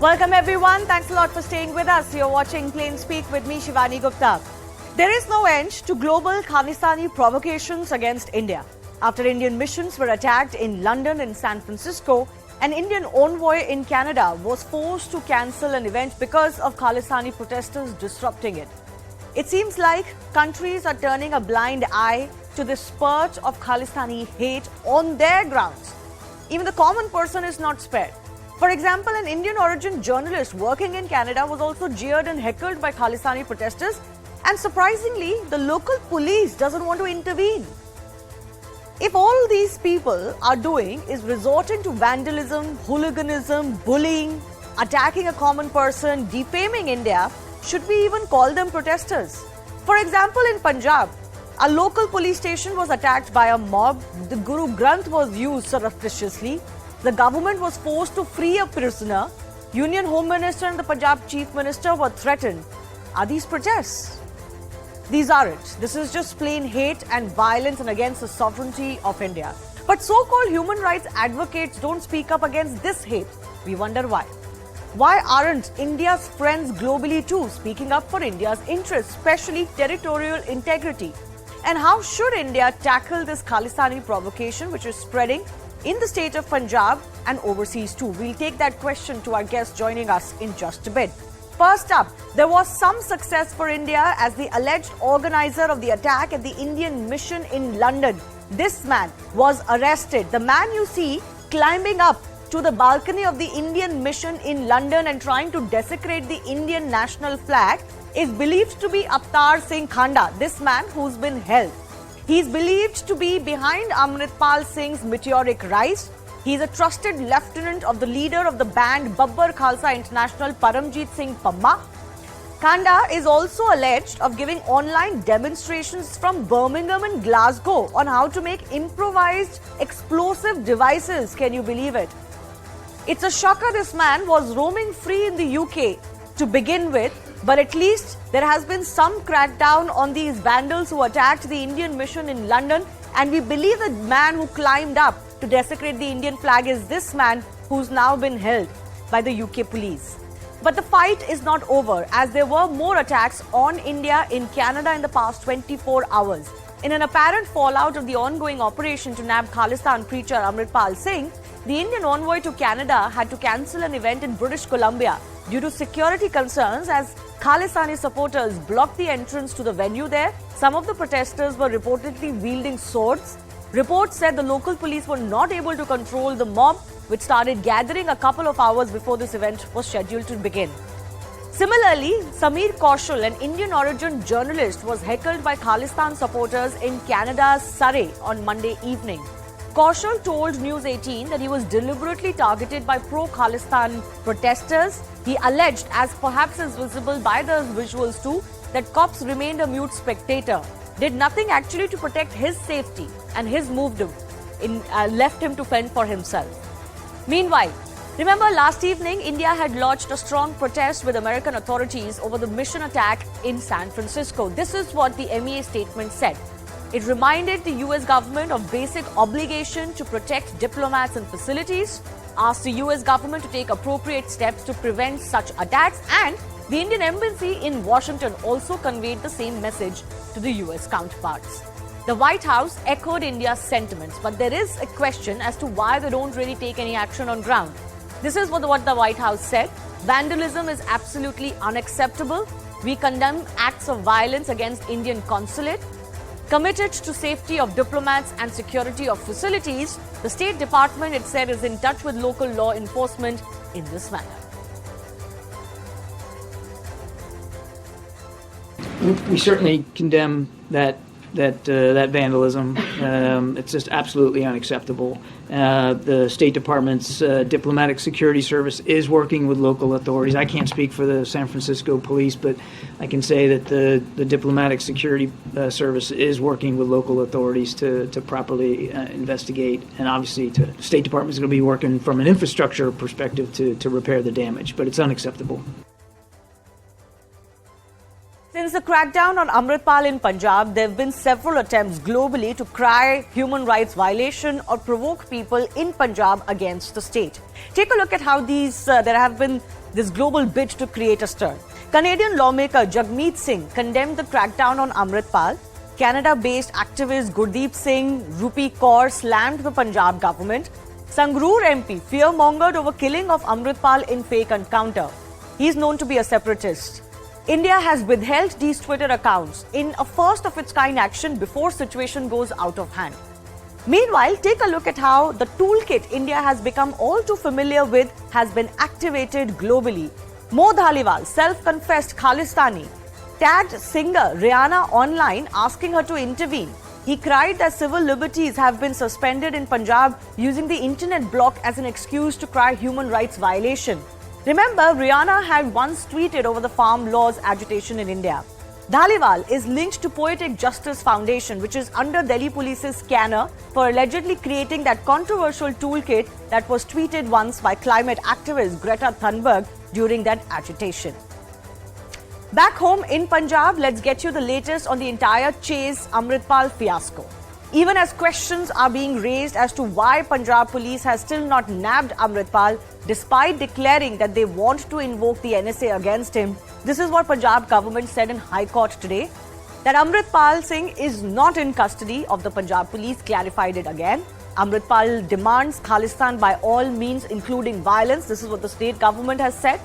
Welcome everyone. Thanks a lot for staying with us. You're watching Plain Speak with me, Shivani Gupta. There is no end to global Khalistani provocations against India. After Indian missions were attacked in London and San Francisco, an Indian envoy in Canada was forced to cancel an event because of Khalistani protesters disrupting it. It seems like countries are turning a blind eye to the spurt of Khalistani hate on their grounds. Even the common person is not spared. For example, an Indian origin journalist working in Canada was also jeered and heckled by Khalistani protesters, and surprisingly, the local police doesn't want to intervene. If all these people are doing is resorting to vandalism, hooliganism, bullying, attacking a common person, defaming India, should we even call them protesters? For example, in Punjab, a local police station was attacked by a mob. The Guru Granth was used surreptitiously. The government was forced to free a prisoner. Union Home Minister and the Punjab Chief Minister were threatened. Are these protests? These aren't. This is just plain hate and violence and against the sovereignty of India. But so-called human rights advocates don't speak up against this hate. We wonder why. Why aren't India's friends globally too speaking up for India's interests, especially territorial integrity? And how should India tackle this Khalistani provocation which is spreading in the state of Punjab and overseas too? We'll take that question to our guest joining us in just a bit. First up, there was some success for India as the alleged organizer of the attack at the Indian mission in London. This man was arrested. The man you see climbing up to the balcony of the Indian mission in London and trying to desecrate the Indian national flag is believed to be Avtar Singh Khanda, this man who's been held. He's believed to be behind Amritpal Singh's meteoric rise. He's a trusted lieutenant of the leader of the band Babbar Khalsa International, Paramjit Singh Pamma. Khanda is also alleged of giving online demonstrations from Birmingham and Glasgow on how to make improvised explosive devices. Can you believe it? It's a shocker this man was roaming free in the UK to begin with, but at least there has been some crackdown on these vandals who attacked the Indian mission in London, and we believe the man who climbed up to desecrate the Indian flag is this man who's now been held by the UK police. But the fight is not over, as there were more attacks on India in Canada in the past 24 hours. In an apparent fallout of the ongoing operation to nab Khalistan preacher Amritpal Singh, the Indian envoy to Canada had to cancel an event in British Columbia due to security concerns as Khalistani supporters blocked the entrance to the venue there. Some of the protesters were reportedly wielding swords. Reports said the local police were not able to control the mob, which started gathering a couple of hours before this event was scheduled to begin. Similarly, Sameer Kaushal, an Indian origin journalist, was heckled by Khalistan supporters in Canada's Surrey on Monday evening. Kaushal told News18 that he was deliberately targeted by pro-Khalistan protesters. He alleged, as perhaps is visible by the visuals too, that cops remained a mute spectator, did nothing actually to protect his safety, and his moved him, left him to fend for himself. Meanwhile, remember last evening, India had launched a strong protest with American authorities over the mission attack in San Francisco. This is what the MEA statement said. It reminded the US government of basic obligation to protect diplomats and facilities, asked the US government to take appropriate steps to prevent such attacks, and the Indian embassy in Washington also conveyed the same message to the US counterparts. The White House echoed India's sentiments, but there is a question as to why they don't really take any action on ground. This is what the White House said. Vandalism is absolutely unacceptable. We condemn acts of violence against Indian consulate. Committed to safety of diplomats and security of facilities, the State Department, it said, is in touch with local law enforcement in this manner. We certainly condemn that vandalism. It's just absolutely unacceptable. The State Department's diplomatic security service is working with local authorities. I can't speak for the San Francisco police, but I can say that the diplomatic security service is working with local authorities to properly investigate. And obviously, the State Department is going to be working from an infrastructure perspective to repair the damage, but it's unacceptable. Since the crackdown on Amritpal in Punjab, there have been several attempts globally to cry human rights violation or provoke people in Punjab against the state. Take a look at how there have been this global bid to create a stir. Canadian lawmaker Jagmeet Singh condemned the crackdown on Amritpal. Canada-based activist Gurdeep Singh Rupi Kaur slammed the Punjab government. Sangrur MP fear-mongered over killing of Amritpal in fake encounter. He is known to be a separatist. India has withheld these Twitter accounts in a first-of-its-kind action before situation goes out of hand. Meanwhile, take a look at how the toolkit India has become all too familiar with has been activated globally. Mo Dhaliwal, self-confessed Khalistani, tagged singer Rihanna online asking her to intervene. He cried that civil liberties have been suspended in Punjab using the internet block as an excuse to cry human rights violation. Remember, Rihanna had once tweeted over the farm laws agitation in India. Dhaliwal is linked to Poetic Justice Foundation, which is under Delhi Police's scanner for allegedly creating that controversial toolkit that was tweeted once by climate activist Greta Thunberg during that agitation. Back home in Punjab, let's get you the latest on the entire Chase Amritpal fiasco. Even as questions are being raised as to why Punjab Police has still not nabbed Amritpal, despite declaring that they want to invoke the NSA against him, this is what Punjab government said in High Court today, that Amritpal Singh is not in custody of the Punjab Police, clarified it again. Amritpal demands Khalistan by all means, including violence. This is what the state government has said.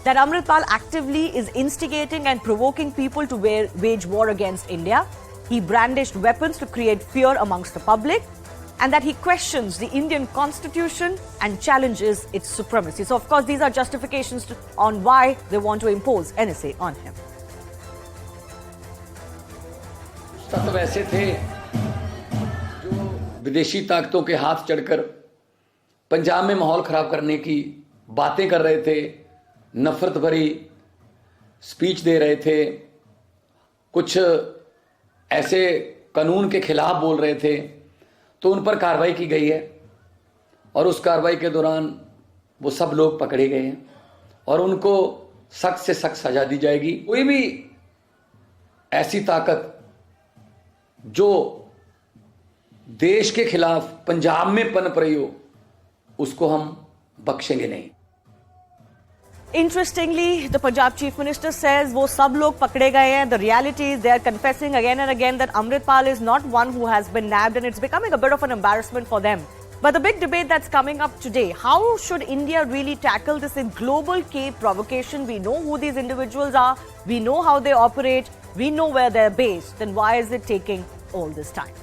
That Amritpal actively is instigating and provoking people to wage war against India. He brandished weapons to create fear amongst the public, and that he questions the Indian constitution and challenges its supremacy. So, of course, these are justifications on why they want to impose NSA on him. तत्व ऐसे थे जो विदेशी ताकतों के हाथ चढ़कर पंजाब में माहौल खराब करने की बातें कर रहे थे, नफरत भरी स्पीच दे रहे थे, कुछ ऐसे कानून के खिलाफ बोल रहे थे, तो उन पर कार्रवाई की गई है और उस कार्रवाई के दौरान वो सब लोग पकड़े गए हैं और उनको सख्त से सख्त सजा दी जाएगी. कोई भी ऐसी ताकत जो देश के खिलाफ पंजाब में पनप रही हो, उसको हम बख्शेंगे नहीं. Interestingly, the Punjab Chief Minister says wo sab log pakde gaye hain. The reality is they are confessing again and again that Amritpal is not one who has been nabbed, and it's becoming a bit of an embarrassment for them. But the big debate that's coming up today, how should India really tackle this in global K provocation? We know who these individuals are, we know how they operate, we know where they're based. Then why is it taking all this time?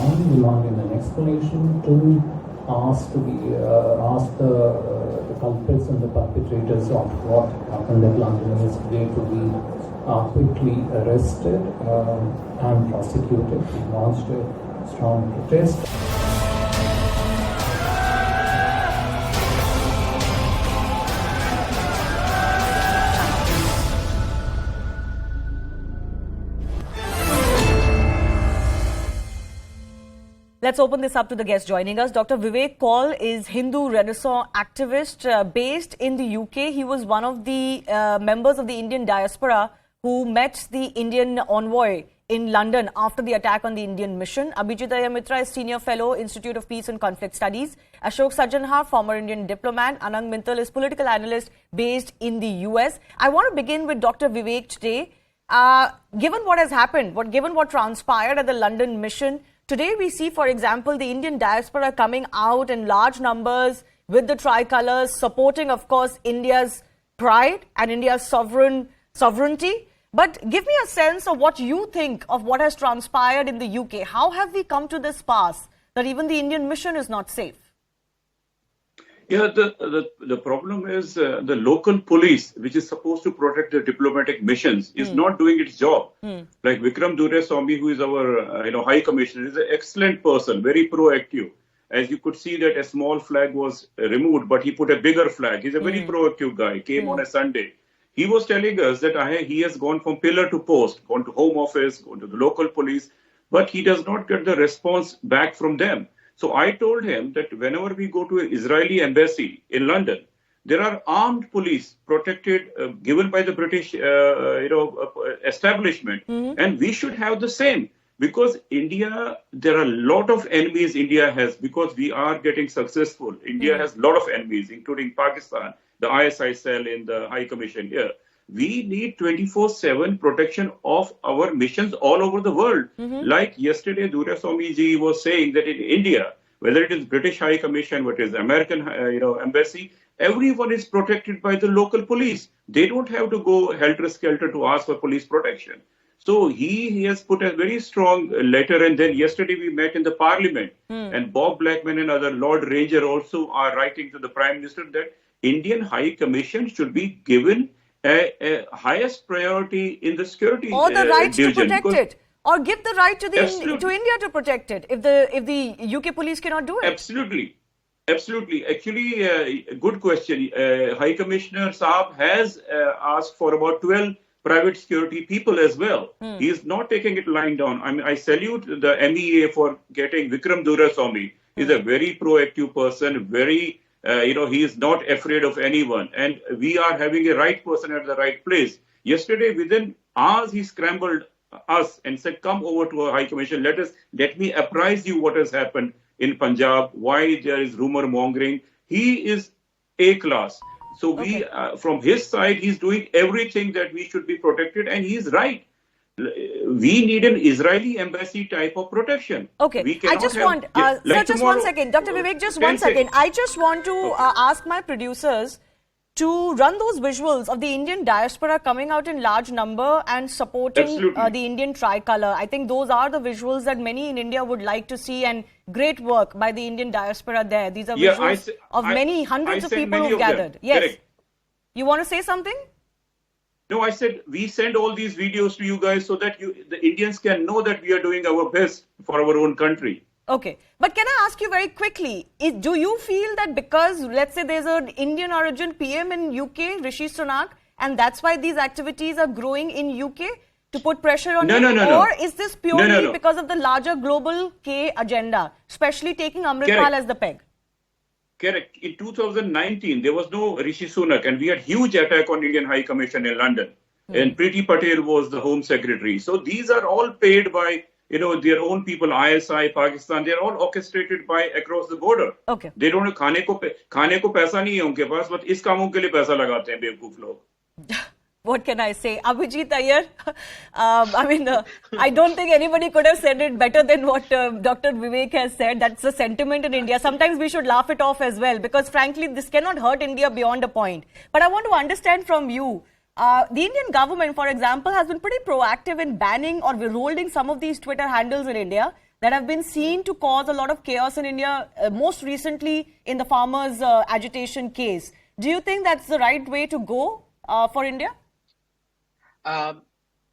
One, we wanted an explanation. Two, ask the culprits and the perpetrators of what happened at London yesterday to be quickly arrested and prosecuted. We launched a strong protest. Let's open this up to the guest joining us. Dr. Vivek Kaul is Hindu Renaissance activist based in the UK. He was one of the members of the Indian diaspora who met the Indian envoy in London after the attack on the Indian mission. Abhijit Mitra is Senior Fellow, Institute of Peace and Conflict Studies. Ashok Sajjanhar, former Indian diplomat. Anang Mintal is political analyst based in the US. I want to begin with Dr. Vivek today. Given what has happened, given what transpired at the London mission, today we see, for example, the Indian diaspora coming out in large numbers with the tricolors, supporting, of course, India's pride and India's sovereignty. But give me a sense of what you think of what has transpired in the UK. How have we come to this pass that even the Indian mission is not safe? Yeah, the problem is the local police, which is supposed to protect the diplomatic missions, is not doing its job. Like Vikram Duraiswamy, who is our High Commissioner, is an excellent person, very proactive. As you could see that a small flag was removed, but he put a bigger flag. He's a very proactive guy. Came on a Sunday. he was telling us that he has gone from pillar to post, gone to home office, gone to the local police, but he does not get the response back from them. So I told him that whenever we go to an Israeli embassy in London, there are armed police protected, given by the British, establishment, and we should have the same. Because India, there are a lot of enemies India has, because we are getting successful. India has a lot of enemies, including Pakistan, the ISI cell in the High Commission here. We need 24/7 protection of our missions all over the world. Like yesterday, Duraswamy ji was saying that in India, whether it is British High Commission, whether it is American, embassy, everyone is protected by the local police. They don't have to go helter-skelter to ask for police protection. So he has put a very strong letter, and then yesterday we met in the Parliament, and Bob Blackman and other Lord Ranger also are writing to the Prime Minister that Indian High Commission should be given a highest priority in the security or the right to division, protect it, or give the right to Absolutely. to India to protect it if the UK police cannot do it. Absolutely. Actually, good question. High Commissioner Saab has asked for about 12 private security people as well. He is not taking it lying down. I mean, I salute the MEA for getting Vikram Duraswamy. He's a very proactive person, very, he is not afraid of anyone. And we are having a right person at the right place. Yesterday, within hours, he scrambled us and said, come over to our High Commission. Let me apprise you what has happened in Punjab, why there is rumor mongering. He is A-class. So we, from his side, he's doing everything that we should be protected, and he's right. We need an Israeli embassy type of protection. Okay, I just want, sir, just 1 second. Dr. Vivek, just 1 second. I just want to ask my producers to run those visuals of the Indian diaspora coming out in large number and supporting the Indian tricolour. I think those are the visuals that many in India would like to see, and great work by the Indian diaspora there. These are visuals of many hundreds of people who've gathered. Yes. Correct. You want to say something? No, I said we send all these videos to you guys so that the Indians can know that we are doing our best for our own country. Okay. But can I ask you very quickly, do you feel that because, let's say, there's an Indian origin PM in UK, Rishi Sunak, and that's why these activities are growing in UK to put pressure on him? No. Or is this purely because of the larger global K agenda, especially taking Amritpal as the peg? Correct. In 2019, there was no Rishi Sunak, and we had huge attack on Indian High Commission in London. And Priti Patel was the Home Secretary. So these are all paid by, their own people, ISI, Pakistan. They're all orchestrated by across the border. Okay. They don't खाने को पैसा नहीं है उनके पास, but इस कामों के लिए पैसा लगाते हैं बेवकूफ लोग. What can I say? Abhijit Iyer, I don't think anybody could have said it better than what Dr. Vivek has said. That's the sentiment in India. Sometimes we should laugh it off as well, because frankly, this cannot hurt India beyond a point. But I want to understand from you, the Indian government, for example, has been pretty proactive in banning or withholding some of these Twitter handles in India that have been seen to cause a lot of chaos in India, most recently in the farmers' agitation case. Do you think that's the right way to go for India?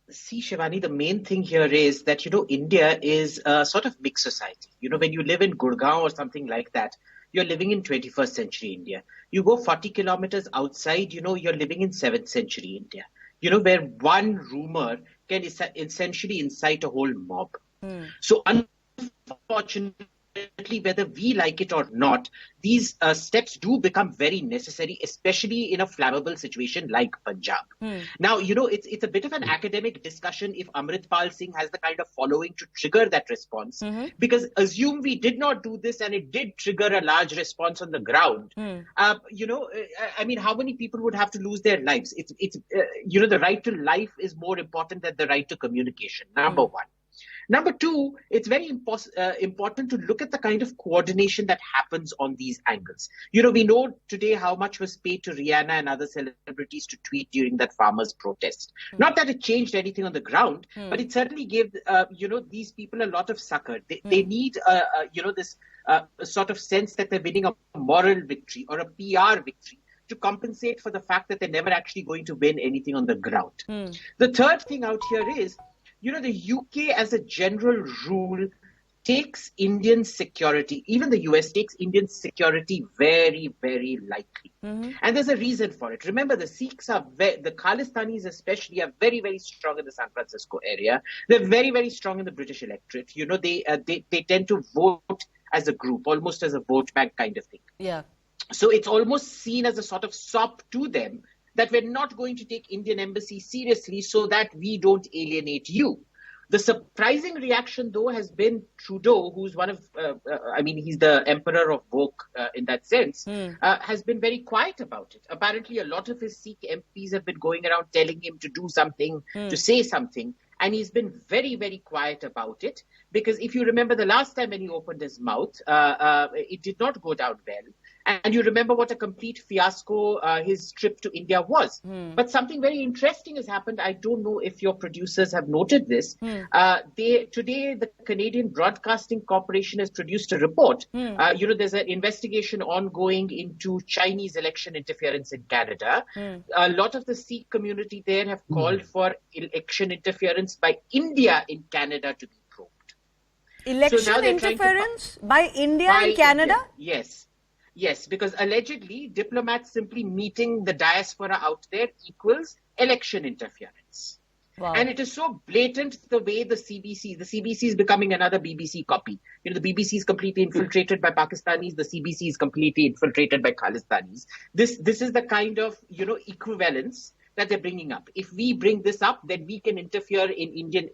See, Shivani, the main thing here is that, India is a sort of mixed society. When you live in Gurgaon or something like that, you're living in 21st century India. You go 40 kilometers outside, you're living in 7th century India. Where one rumor can essentially incite a whole mob. So unfortunately, whether we like it or not, these steps do become very necessary, especially in a flammable situation like Punjab. Now, it's a bit of an academic discussion if Amritpal Singh has the kind of following to trigger that response, because assume we did not do this and it did trigger a large response on the ground. How many people would have to lose their lives? It's the right to life is more important than the right to communication, number one. Number two, it's very important to look at the kind of coordination that happens on these angles. We know today how much was paid to Rihanna and other celebrities to tweet during that farmers' protest. Not that it changed anything on the ground, but it certainly gave, these people a lot of succor. They need, this sort of sense that they're winning a moral victory or a PR victory to compensate for the fact that they're never actually going to win anything on the ground. The third thing out here is, the UK as a general rule takes Indian security, even the US takes Indian security very, very lightly. And there's a reason for it. Remember, the Sikhs are, the Khalistanis especially, are very, very strong in the San Francisco area. They're very, very strong in the British electorate. You know, they tend to vote as a group, almost as a vote bank kind of thing. Yeah. So it's almost seen as a sort of sop to them that we're not going to take Indian embassy seriously so that we don't alienate you. The surprising reaction, though, has been Trudeau, who's one of, he's the emperor of woke in that sense, has been very quiet about it. Apparently, a lot of his Sikh MPs have been going around telling him to do something, to say something, and he's been very, very quiet about it. Because if you remember the last time when he opened his mouth, it did not go down well. And you remember what a complete fiasco his trip to India was. But something very interesting has happened. I don't know if your producers have noted this. Today, the Canadian Broadcasting Corporation has produced a report. There's an investigation ongoing into Chinese election interference in Canada. A lot of the Sikh community there have called for election interference by India in Canada to be probed. Election interference by India in Canada? India. Yes, because allegedly diplomats simply meeting the diaspora out there equals election interference. Wow. And it is so blatant the way the CBC is becoming another BBC copy. You know, the BBC is completely infiltrated by Pakistanis. The CBC is completely infiltrated by Khalistanis. This is the kind of, equivalence that they're bringing up. If we bring this up, then we can interfere in Indian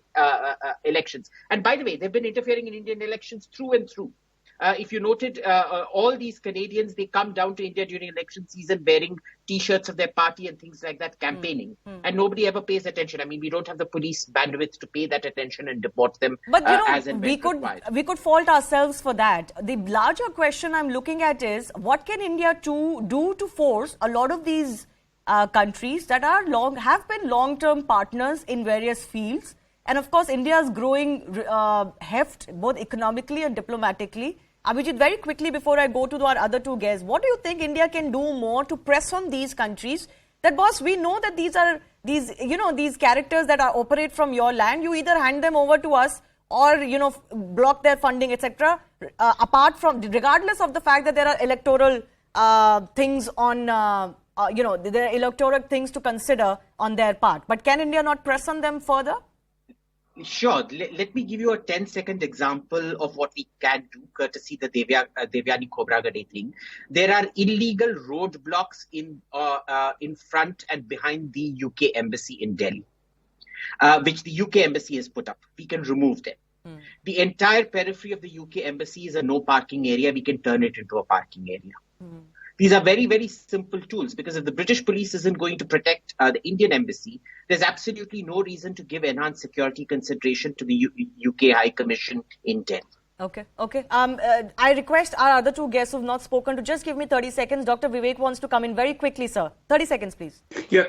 elections. And by the way, they've been interfering in Indian elections through and through. If you noted, all these Canadians, they come down to India during election season wearing T-shirts of their party and things like that, campaigning. And nobody ever pays attention. I mean, we don't have the police bandwidth to pay that attention and deport them as and when required. We could fault ourselves for that. The larger question I'm looking at is, what can India do to force a lot of these countries that have been long-term partners in various fields? And of course, India's growing heft, both economically and diplomatically. Abhijit, very quickly before I go to our other two guests, what do you think India can do more to press on these countries? That, boss, we know that these characters that operate from your land, you either hand them over to us or, block their funding, etc. Regardless of the fact that there are electoral things on, there are electoral things to consider on their part. But can India not press on them further? Sure. Let me give you a 10-second example of what we can do, courtesy the Devyani Khobragade thing. There are illegal roadblocks in front and behind the UK embassy in Delhi, which the UK embassy has put up. We can remove them. The entire periphery of the UK embassy is a no parking area. We can turn it into a parking area. These are very, very simple tools, because if the British police isn't going to protect the Indian embassy, there's absolutely no reason to give enhanced security consideration to the UK High Commission in Delhi. Okay. I request our other two guests who've not spoken to just give me 30 seconds. Dr. Vivek wants to come in very quickly, sir. 30 seconds, please. Yeah,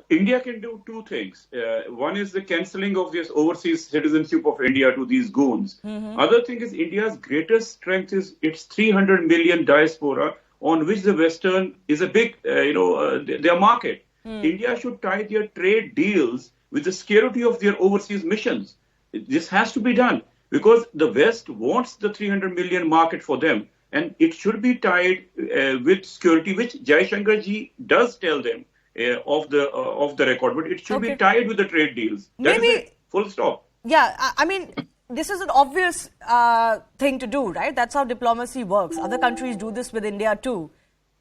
India can do two things. One is the cancelling of this overseas citizenship of India to these goons. Other thing is India's greatest strength is its 300 million diaspora, on which the Western is a big, their market. India should tie their trade deals with the security of their overseas missions. This has to be done because the West wants the 300 million market for them, and it should be tied with security, which Jaishankar ji does tell them off the record, but it should be tied with the trade deals. That is it. Full stop. Yeah, I mean, this is an obvious thing to do, right? That's how diplomacy works. Other countries do this with India too.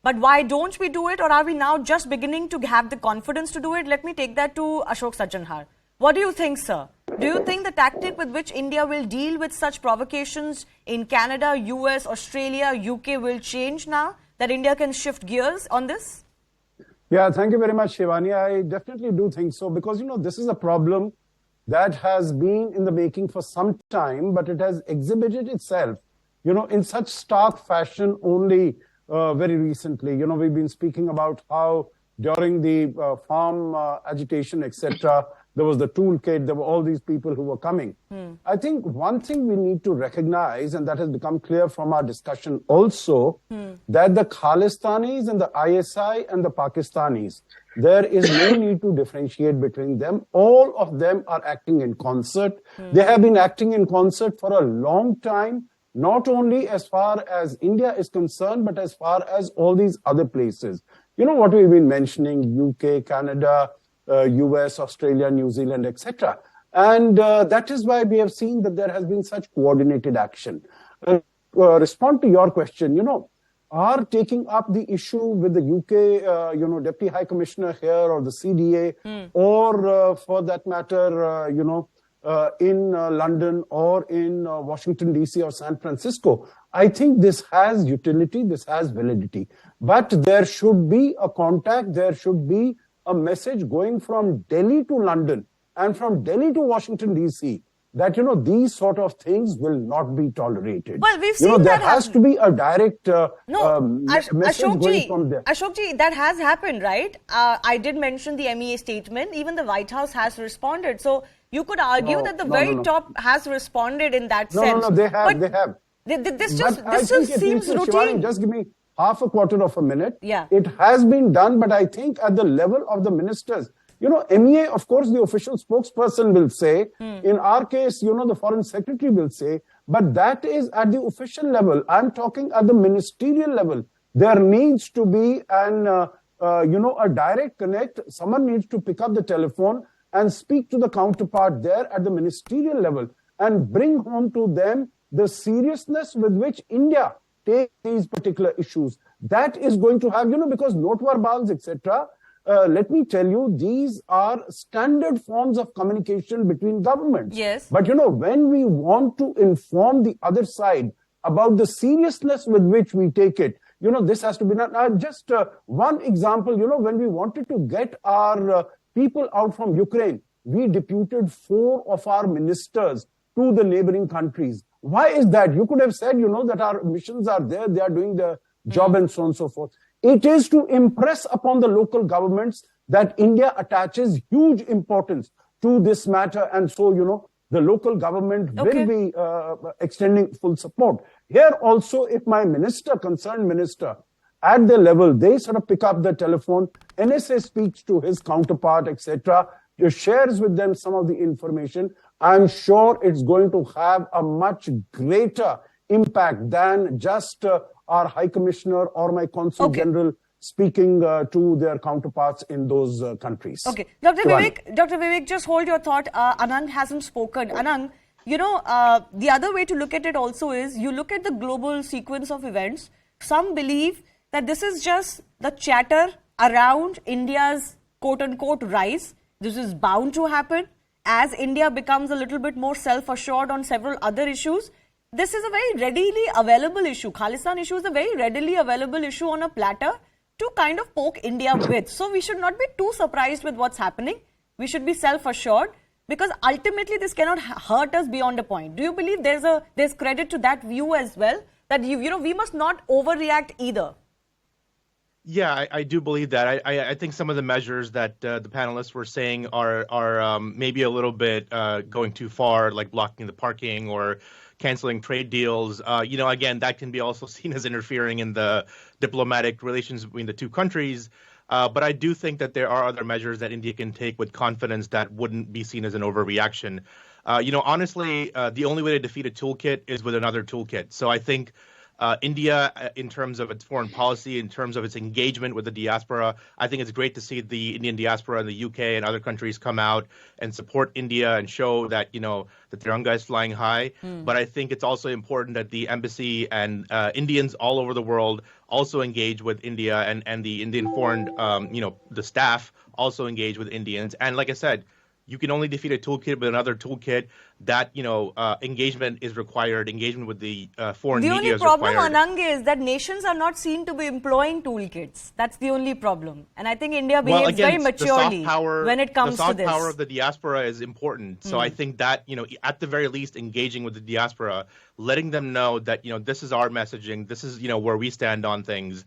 But why don't we do it, or are we now just beginning to have the confidence to do it? Let me take that to Ashok Sajjanhar. What do you think, sir? Do you think the tactic with which India will deal with such provocations in Canada, US, Australia, UK will change now? That India can shift gears on this? Yeah, thank you very much, Shivani. I definitely do think so, because, this is a problem that has been in the making for some time, but it has exhibited itself, in such stark fashion only very recently. We've been speaking about how during the farm agitation, etc., there was the toolkit, there were all these people who were coming. I think one thing we need to recognize, and that has become clear from our discussion also, that the Khalistanis and the ISI and the Pakistanis, there is no need to differentiate between them. All of them are acting in concert. They have been acting in concert for a long time, not only as far as India is concerned, but as far as all these other places. You know what we've been mentioning, UK, Canada, US, Australia, New Zealand, etc. And that is why we have seen that there has been such coordinated action. Respond to your question, are taking up the issue with the UK, Deputy High Commissioner here or the CDA, or for that matter, in London or in Washington, D.C. or San Francisco. I think this has utility, this has validity. But there should be a contact, there should be a message going from Delhi to London and from Delhi to Washington, D.C. that, these sort of things will not be tolerated. Well, we've seen there that has to be a direct message going from there. Ashokji, that has happened, right? I did mention the MEA statement. Even the White House has responded. So you could argue that the very top has responded in that sense. No, they have. This just seems routine. Shivani, just give me half a quarter of a minute. Yeah. It has been done, but I think at the level of the ministers, MEA, of course, the official spokesperson will say. In our case, the foreign secretary will say. But that is at the official level. I'm talking at the ministerial level. There needs to be a direct connect. Someone needs to pick up the telephone and speak to the counterpart there at the ministerial level and bring home to them the seriousness with which India takes these particular issues. That is going to have, because note verbals, etc., let me tell you, these are standard forms of communication between governments. Yes. But, when we want to inform the other side about the seriousness with which we take it, this has to be done. Just one example, when we wanted to get our people out from Ukraine, we deputed 4 of our ministers to the neighboring countries. Why is that? You could have said, that our missions are there, they are doing the job and so on and so forth. It is to impress upon the local governments that India attaches huge importance to this matter. And so, the local government will be extending full support. Here also, if my concerned minister, at the level, they sort of pick up the telephone, NSA speaks to his counterpart, etc., shares with them some of the information, I'm sure it's going to have a much greater impact than just our High Commissioner or my Consul General speaking to their counterparts in those countries. Okay. Dr. Vivek, just hold your thought. Anand hasn't spoken. Anand, the other way to look at it also is you look at the global sequence of events. Some believe that this is just the chatter around India's quote-unquote rise. This is bound to happen as India becomes a little bit more self-assured on several other issues. This is a very readily available issue. Khalistan issue is a very readily available issue on a platter to kind of poke India with. So we should not be too surprised with what's happening. We should be self-assured because ultimately this cannot hurt us beyond a point. Do you believe there's credit to that view as well? That we must not overreact either. Yeah, I do believe that. I think some of the measures that the panelists were saying are maybe a little bit going too far, like blocking the parking or canceling trade deals. Again, that can be also seen as interfering in the diplomatic relations between the two countries. But I do think that there are other measures that India can take with confidence that wouldn't be seen as an overreaction. Honestly, the only way to defeat a toolkit is with another toolkit. So I think India, in terms of its foreign policy, in terms of its engagement with the diaspora, I think it's great to see the Indian diaspora in the UK and other countries come out and support India and show that, that Tiranga is flying high. But I think it's also important that the embassy and Indians all over the world also engage with India and the Indian foreign, the staff also engage with Indians. And like I said, you can only defeat a toolkit with another toolkit. That, engagement is required. Engagement with the foreign media is required. The only problem, Anang, is that nations are not seen to be employing toolkits. That's the only problem. And I think India behaves very maturely when it comes to this. The soft power of the diaspora is important. So I think that, at the very least, engaging with the diaspora, letting them know that, this is our messaging, this is, where we stand on things.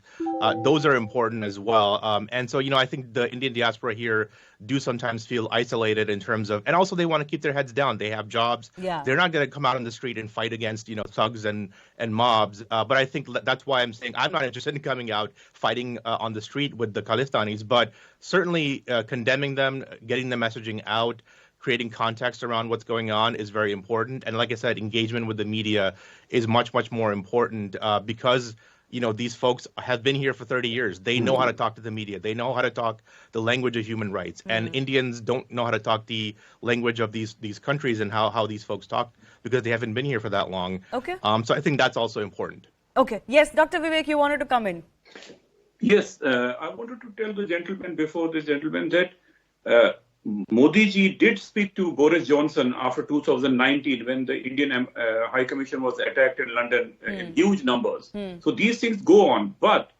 Those are important as well. And so, I think the Indian diaspora here do sometimes feel isolated in terms of, and also they want to keep their heads down. They have jobs. Yeah. They're not going to come out on the street and fight against, thugs and mobs. But I think that's why I'm saying I'm not interested in coming out fighting on the street with the Khalistanis, but certainly condemning them, getting the messaging out, creating context around what's going on is very important. And like I said, engagement with the media is much, much more important because, these folks have been here for 30 years. They know how to talk to the media. They know how to talk the language of human rights. And Indians don't know how to talk the language of these countries and how these folks talk because they haven't been here for that long. Okay. So I think that's also important. Okay. Yes, Dr. Vivek, you wanted to come in. Yes, I wanted to tell the gentleman before this gentleman that Modi ji did speak to Boris Johnson after 2019 when the Indian High Commission was attacked in London in huge numbers. So these things go on. But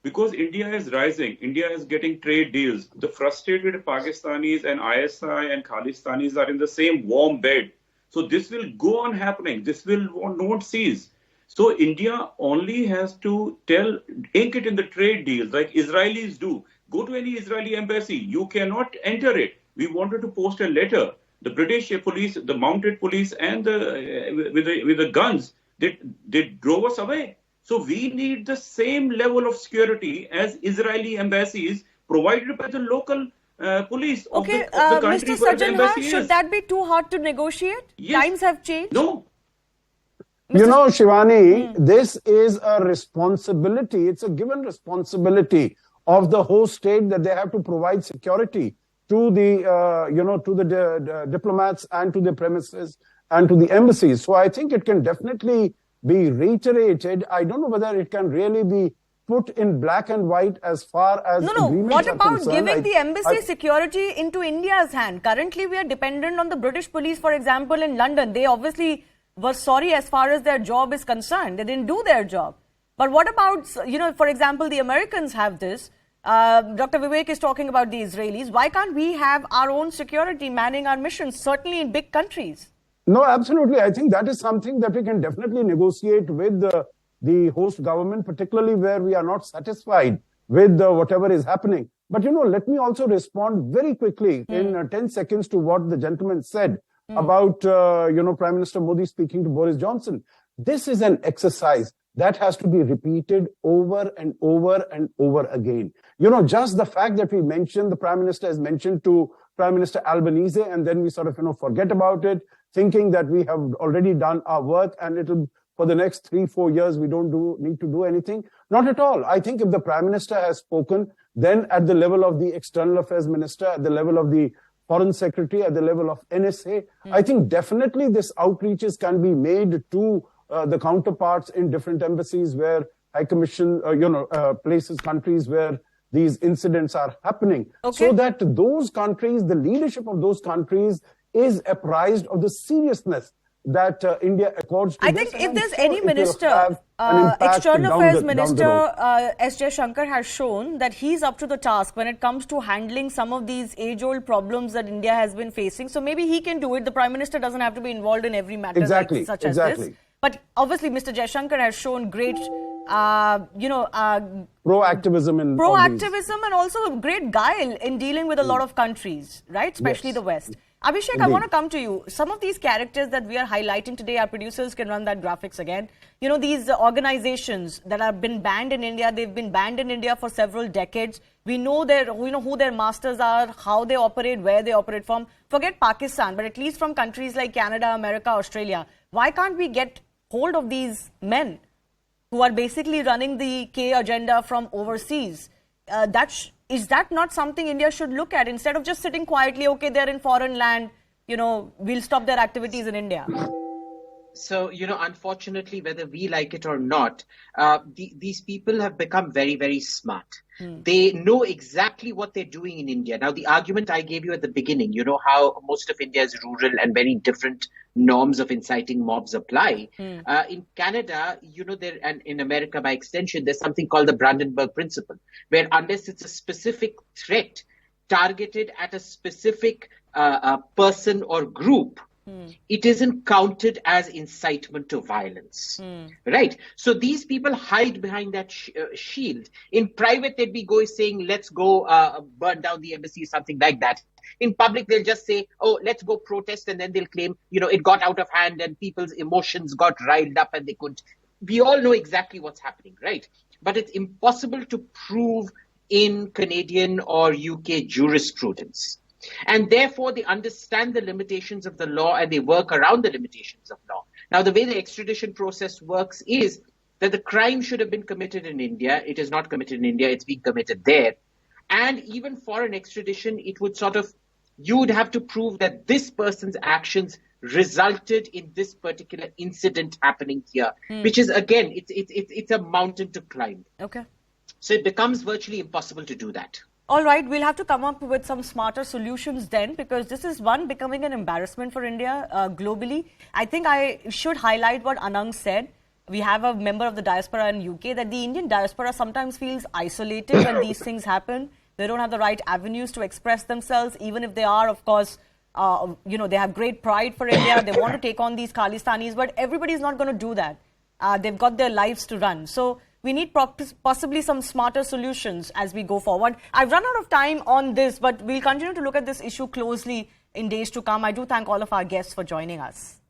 because India is rising, India is getting trade deals, the frustrated Pakistanis and ISI and Khalistanis are in the same warm bed. So this will go on happening. This will not cease. So India only has to ink it in the trade deals like Israelis do. Go to any Israeli embassy. You cannot enter it. We wanted to post a letter. The British police, the mounted police, and with the guns, they drove us away. So we need the same level of security as Israeli embassies provided by the local police of the country. Mr. Sajanha, should that be too hard to negotiate? Yes. Times have changed. No. Shivani, this is a responsibility. It's a given responsibility of the host state that they have to provide security to the diplomats and to the premises and to the embassies. So I think it can definitely be reiterated. I don't know whether it can really be put in black and white as far as agreements What are about concerned. giving the embassy security into India's hand? Currently, we are dependent on the British police, for example, in London. They obviously were sorry as far as their job is concerned. They didn't do their job. But what about, for example, the Americans have this. Dr. Vivek is talking about the Israelis. Why can't we have our own security manning our missions, certainly in big countries? No, absolutely. I think that is something that we can definitely negotiate with the host government, particularly where we are not satisfied with whatever is happening. But, let me also respond very quickly in 10 seconds to what the gentleman said about, Prime Minister Modi speaking to Boris Johnson. This is an exercise that has to be repeated over and over and over again. Just the fact that we mentioned, the Prime Minister has mentioned to Prime Minister Albanese, and then we sort of, forget about it, thinking that we have already done our work and it'll, for the next 3-4 years, we don't need to do anything. Not at all. I think if the Prime Minister has spoken, then at the level of the External Affairs Minister, at the level of the Foreign Secretary, at the level of NSA, I think definitely this outreaches can be made to the counterparts in different embassies where High Commission, places, countries where these incidents are happening. Okay. So that those countries, the leadership of those countries is apprised of the seriousness that India accords to I this. think if there's any minister, External Affairs Minister S. Jaishankar has shown that he's up to the task when it comes to handling some of these age-old problems that India has been facing. So maybe he can do it. The Prime Minister doesn't have to be involved in every matter such as this. But obviously, Mr. Jaishankar has shown great, proactivism and also great guile in dealing with a lot of countries, right? Especially the West. Abhishek, I want to come to you. Some of these characters that we are highlighting today, our producers can run that graphics again. These organizations that have been banned in India, they've been banned in India for several decades. We know who their masters are, how they operate, where they operate from. Forget Pakistan, but at least from countries like Canada, America, Australia. Why can't we get hold of these men who are basically running the K agenda from overseas? Is that not something India should look at instead of just sitting quietly, okay, they're in foreign land, we'll stop their activities in India? So, unfortunately, whether we like it or not, these people have become very, very smart. They know exactly what they're doing in India. Now, the argument I gave you at the beginning, how most of India is rural and very different norms of inciting mobs apply. In Canada, and in America by extension, there's something called the Brandenburg Principle, where unless it's a specific threat targeted at a specific person or group, it isn't counted as incitement to violence, right? So these people hide behind that shield. In private, they'd be saying, let's go burn down the embassy, something like that. In public, they'll just say, oh, let's go protest, and then they'll claim, it got out of hand and people's emotions got riled up and they couldn't. We all know exactly what's happening, right? But it's impossible to prove in Canadian or UK jurisprudence. And therefore, they understand the limitations of the law and they work around the limitations of law. Now, the way the extradition process works is that the crime should have been committed in India. It is not committed in India. It's being committed there. And even for an extradition, it would you would have to prove that this person's actions resulted in this particular incident happening here, which is, again, it's a mountain to climb. Okay. So it becomes virtually impossible to do that. All right, we'll have to come up with some smarter solutions then, because this is becoming an embarrassment for India globally. I think I should highlight what Anang said. We have a member of the diaspora in UK that the Indian diaspora sometimes feels isolated when these things happen. They don't have the right avenues to express themselves, even if they are, of course, they have great pride for India. They want to take on these Khalistanis, but everybody's not going to do that. They've got their lives to run. So we need possibly some smarter solutions as we go forward. I've run out of time on this, but we'll continue to look at this issue closely in days to come. I do thank all of our guests for joining us.